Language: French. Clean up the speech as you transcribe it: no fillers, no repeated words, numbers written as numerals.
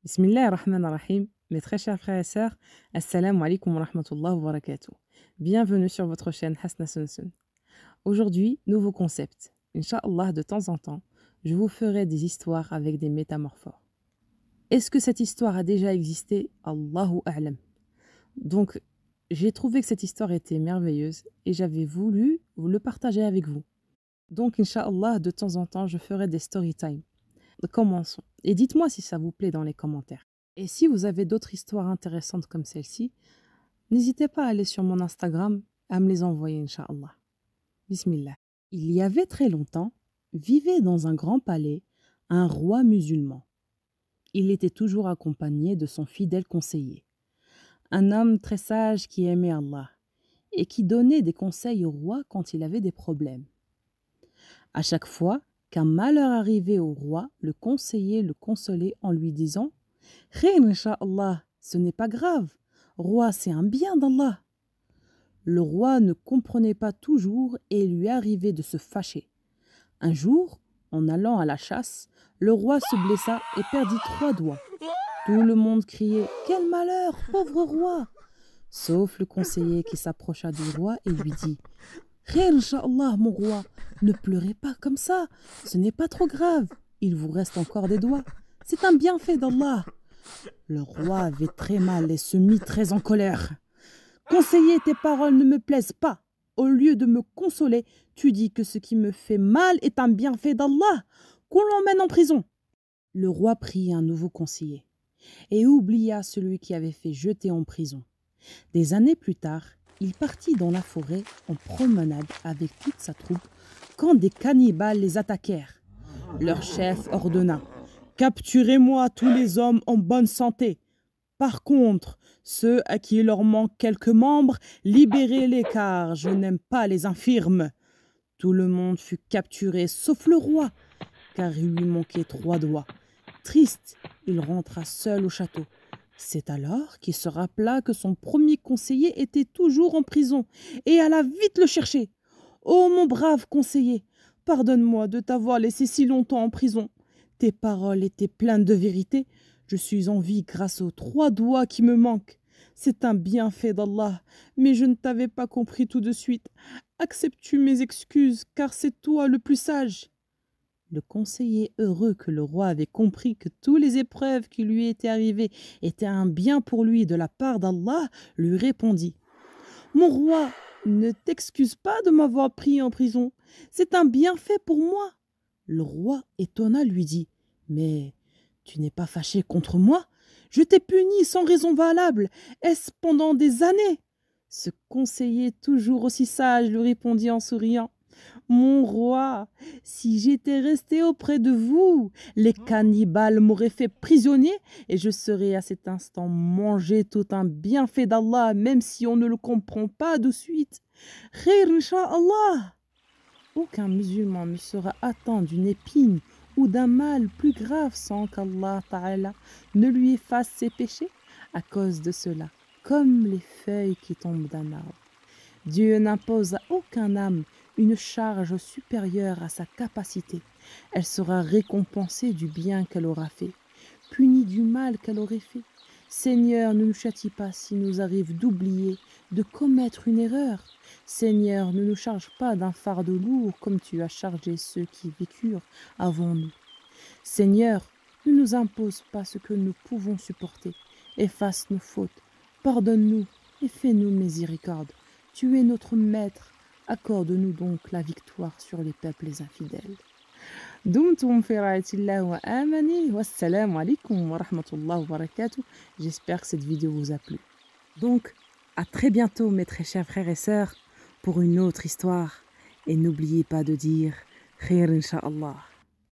Bismillah ar-Rahman ar-Rahim, mes très chers frères et sœurs, Assalamu alaikum wa rahmatullah wa barakatuh. Bienvenue sur votre chaîne Hasna Sunsun. Aujourd'hui, nouveau concept. Inch'Allah, de temps en temps, je vous ferai des histoires avec des métamorphores. Est-ce que cette histoire a déjà existé? Allahu a'lam. Donc, j'ai trouvé que cette histoire était merveilleuse et j'avais voulu vous le partager avec vous. Donc, Inch'Allah, de temps en temps, je ferai des story time. Commençons. Et dites-moi si ça vous plaît dans les commentaires. Et si vous avez d'autres histoires intéressantes comme celle-ci, n'hésitez pas à aller sur mon Instagram, à me les envoyer, Inch'Allah. Bismillah. Il y avait très longtemps, vivait dans un grand palais un roi musulman. Il était toujours accompagné de son fidèle conseiller, un homme très sage qui aimait Allah et qui donnait des conseils au roi quand il avait des problèmes. À chaque fois qu'un malheur arrivait au roi, le conseiller le consolait en lui disant « Khair, Inch'Allah, ce n'est pas grave, roi, c'est un bien d'Allah ». Le roi ne comprenait pas toujours et il lui arrivait de se fâcher. Un jour, en allant à la chasse, le roi se blessa et perdit 3 doigts. Tout le monde criait « Quel malheur, pauvre roi !» Sauf le conseiller qui s'approcha du roi et lui dit « Khair, Inch'Allah, mon roi, ne pleurez pas comme ça, ce n'est pas trop grave, il vous reste encore des doigts, c'est un bienfait d'Allah. » Le roi avait très mal et se mit très en colère. « Conseiller, tes paroles ne me plaisent pas. Au lieu de me consoler, tu dis que ce qui me fait mal est un bienfait d'Allah, qu'on l'emmène en prison. » Le roi prit un nouveau conseiller et oublia celui qui avait fait jeter en prison. Des années plus tard, il partit dans la forêt en promenade avec toute sa troupe quand des cannibales les attaquèrent. Leur chef ordonna « Capturez-moi tous les hommes en bonne santé. Par contre, ceux à qui il leur manque quelques membres, libérez-les car je n'aime pas les infirmes. » Tout le monde fut capturé sauf le roi car il lui manquait 3 doigts. Triste, il rentra seul au château. C'est alors qu'il se rappela que son premier conseiller était toujours en prison et alla vite le chercher. « Oh mon brave conseiller, pardonne-moi de t'avoir laissé si longtemps en prison. Tes paroles étaient pleines de vérité. Je suis en vie grâce aux 3 doigts qui me manquent. C'est un bienfait d'Allah, mais je ne t'avais pas compris tout de suite. Acceptes-tu mes excuses, car c'est toi le plus sage ?» Le conseiller, heureux que le roi avait compris que toutes les épreuves qui lui étaient arrivées étaient un bien pour lui de la part d'Allah, lui répondit « Mon roi, ne t'excuse pas de m'avoir pris en prison, c'est un bienfait pour moi. » Le roi, étonna, lui dit « Mais tu n'es pas fâché contre moi? Je t'ai puni sans raison valable, est-ce pendant des années ?» Ce conseiller, toujours aussi sage, lui répondit en souriant « Mon roi, si j'étais resté auprès de vous, les cannibales m'auraient fait prisonnier et je serais à cet instant mangé tout un bienfait d'Allah, même si on ne le comprend pas de suite. Khair, Inch'Allah. » Aucun musulman ne sera atteint d'une épine ou d'un mal plus grave sans qu'Allah Ta'ala ne lui efface ses péchés à cause de cela, comme les feuilles qui tombent d'un arbre. Dieu n'impose à aucune âme une charge supérieure à sa capacité. Elle sera récompensée du bien qu'elle aura fait, punie du mal qu'elle aurait fait. Seigneur, ne nous châtie pas s'il nous arrive d'oublier, de commettre une erreur. Seigneur, ne nous charge pas d'un fardeau lourd comme tu as chargé ceux qui vécurent avant nous. Seigneur, ne nous impose pas ce que nous pouvons supporter. Efface nos fautes, pardonne-nous et fais-nous miséricorde. Tu es notre maître, accorde-nous donc la victoire sur les peuples infidèles. Dumtum fi ra'atillah wa amani, wassalamu alaikum wa rahmatullah wa barakatuh. J'espère que cette vidéo vous a plu. Donc, à très bientôt mes très chers frères et sœurs pour une autre histoire. Et n'oubliez pas de dire Khair Inch'Allah.